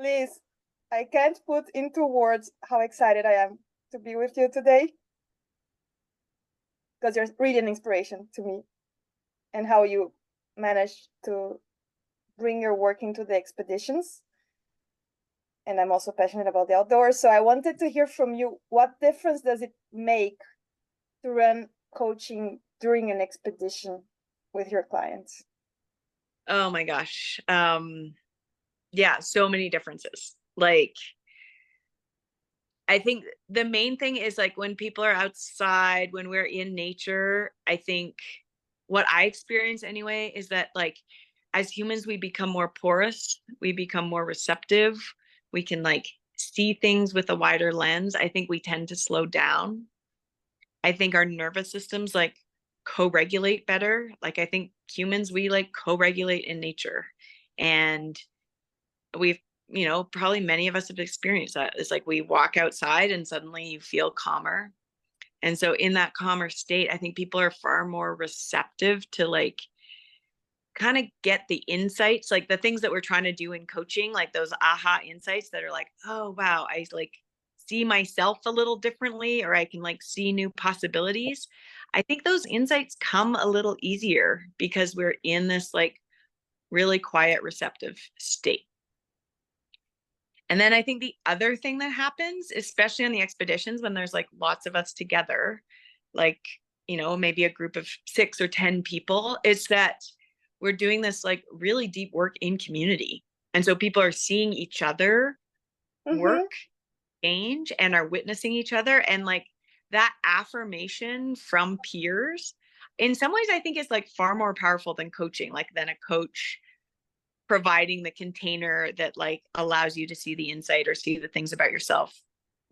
Liz, I can't put into words how excited I am to be with you today because you're really an inspiration to me and how you manage to bring your work into the expeditions. And I'm also passionate about the outdoors. So I wanted to hear from you, what difference does it make to run coaching during an expedition with your clients? Oh my gosh. Yeah, so many differences. Like, I think the main thing is like when people are outside, when we're in nature, I think what I experience anyway is that like as humans, we become more porous, we become more receptive, we can like see things with a wider lens. I think we tend to slow down. I think our nervous systems like co-regulate better. Like I think humans, we like co-regulate in nature. And we've, probably many of us have experienced that. It's like we walk outside and suddenly you feel calmer. And so in that calmer state, I think people are far more receptive to like kind of get the insights, like the things that we're trying to do in coaching, like those aha insights that are like, oh wow, I like see myself a little differently, or I can like see new possibilities. I think those insights come a little easier because we're in this like really quiet, receptive state. And then I think the other thing that happens, especially on the expeditions when there's like lots of us together, like, maybe a group of 6 or 10 people, is that we're doing this like really deep work in community. And so people are seeing each other Mm-hmm. work, change, and are witnessing each other. And like that affirmation from peers, in some ways, I think is like far more powerful than coaching, like than a coach providing the container that like allows you to see the insight or see the things about yourself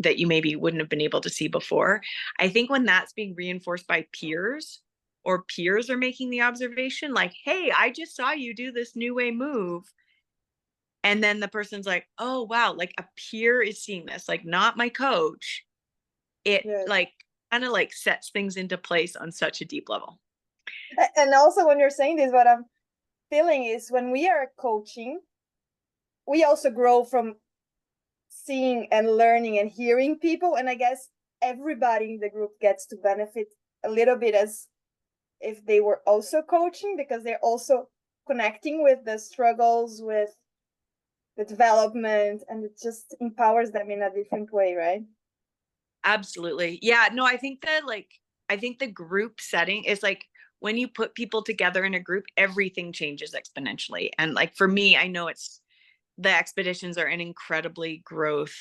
that you maybe wouldn't have been able to see before. I think when that's being reinforced by peers, or peers are making the observation like, hey, I just saw you do this new way move, and then the person's like, oh wow, like a peer is seeing this, like not my coach, it Yes. like kind of like sets things into place on such a deep level. And also, when you're saying this, what I'm feeling is when we are coaching, we also grow from seeing and learning and hearing people. And I guess everybody in the group gets to benefit a little bit as if they were also coaching, because they're also connecting with the struggles, with the development, and it just empowers them in a different way, right? Absolutely. Yeah, no, I think the group setting is like when you put people together in a group, everything changes exponentially. And like for me, I know it's the expeditions are an incredibly growth,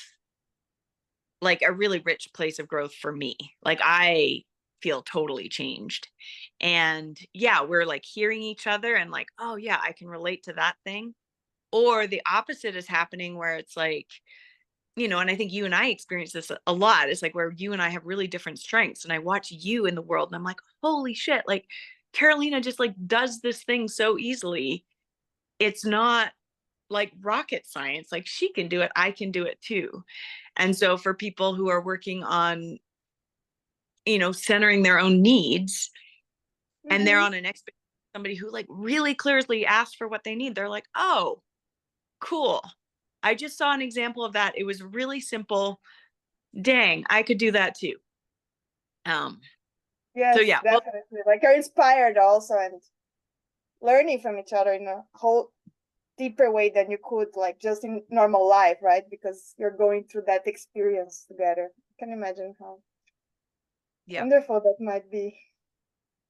like a really rich place of growth for me. Like I feel totally changed. And yeah, we're like hearing each other and like, oh yeah, I can relate to that thing. Or the opposite is happening where it's like, and I think you and I experience this a lot. It's like where you and I have really different strengths. And I watch you in the world and I'm like, holy shit, like Carolina just like does this thing so easily. It's not like rocket science. Like she can do it. I can do it too. And so for people who are working on, centering their own needs, and they're Mm-hmm. on an expert, somebody who like really clearly asks for what they need, they're like, oh, cool. I just saw an example of that. It was really simple. Dang, I could do that too. Um, so Yes, yeah, well, definitely. Like you're inspired also and learning from each other in a whole deeper way than you could like just in normal life, right? Because you're going through that experience together. I can imagine how yeah, wonderful that might be.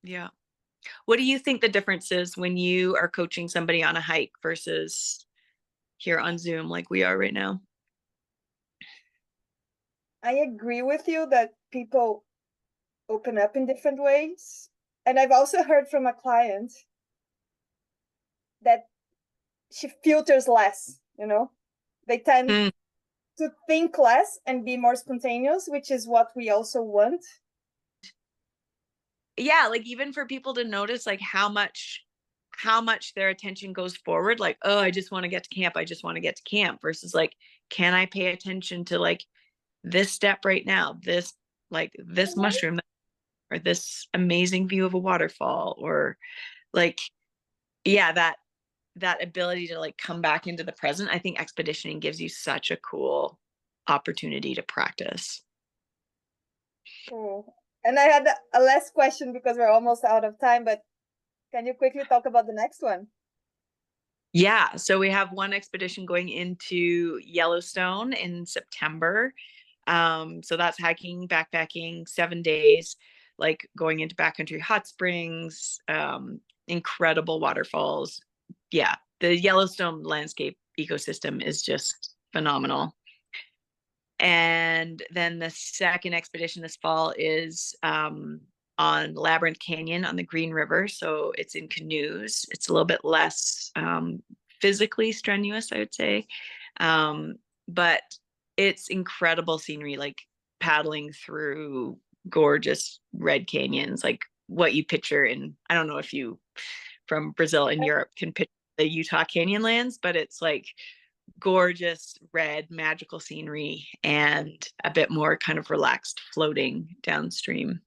yeah. What do you think the difference is when you are coaching somebody on a hike versus here on Zoom like we are right now? I agree with you that people open up in different ways. And I've also heard from a client that she filters less, you know? They tend Mm, to think less and be more spontaneous, which is what we also want. yeah, like even for people to notice like how much their attention goes forward, like, oh, I just want to get to camp. I just want to get to camp versus like, can I pay attention to like this step right now, this like this Mhm. mushroom or this amazing view of a waterfall or like, yeah, that that ability to like come back into the present, I think expeditioning gives you such a cool opportunity to practice. Cool. And I had a last question because we're almost out of time, but can you quickly talk about the next one? Yeah, so we have one expedition going into Yellowstone in September. So that's hiking, backpacking, 7 days, like going into backcountry hot springs, incredible waterfalls. Yeah, the Yellowstone landscape ecosystem is just phenomenal. And then the second expedition this fall is on Labyrinth Canyon on the Green River. So it's in canoes. It's a little bit less physically strenuous, I would say. But it's incredible scenery, like paddling through gorgeous red canyons, like what you picture in, I don't know if you from Brazil and Europe can picture the Utah Canyonlands, but it's like gorgeous red magical scenery and a bit more kind of relaxed floating downstream.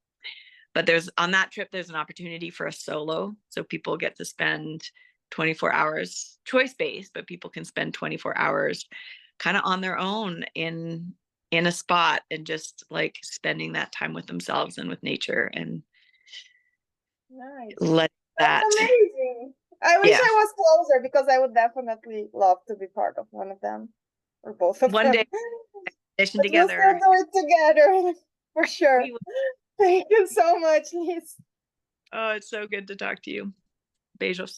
But there's on that trip, there's an opportunity for a solo. So people get to spend 24 hours choice based, but people can spend 24 hours kind of on their own in a spot and just like spending that time with themselves and with nature and Nice. let That's that amazing. I wish yeah. I was closer because I would definitely love to be part of one of them or both of One them. day mission But we'll still together. do it together for sure. We will. Thank you so much, Liz. Oh, it's so good to talk to you. Beijos.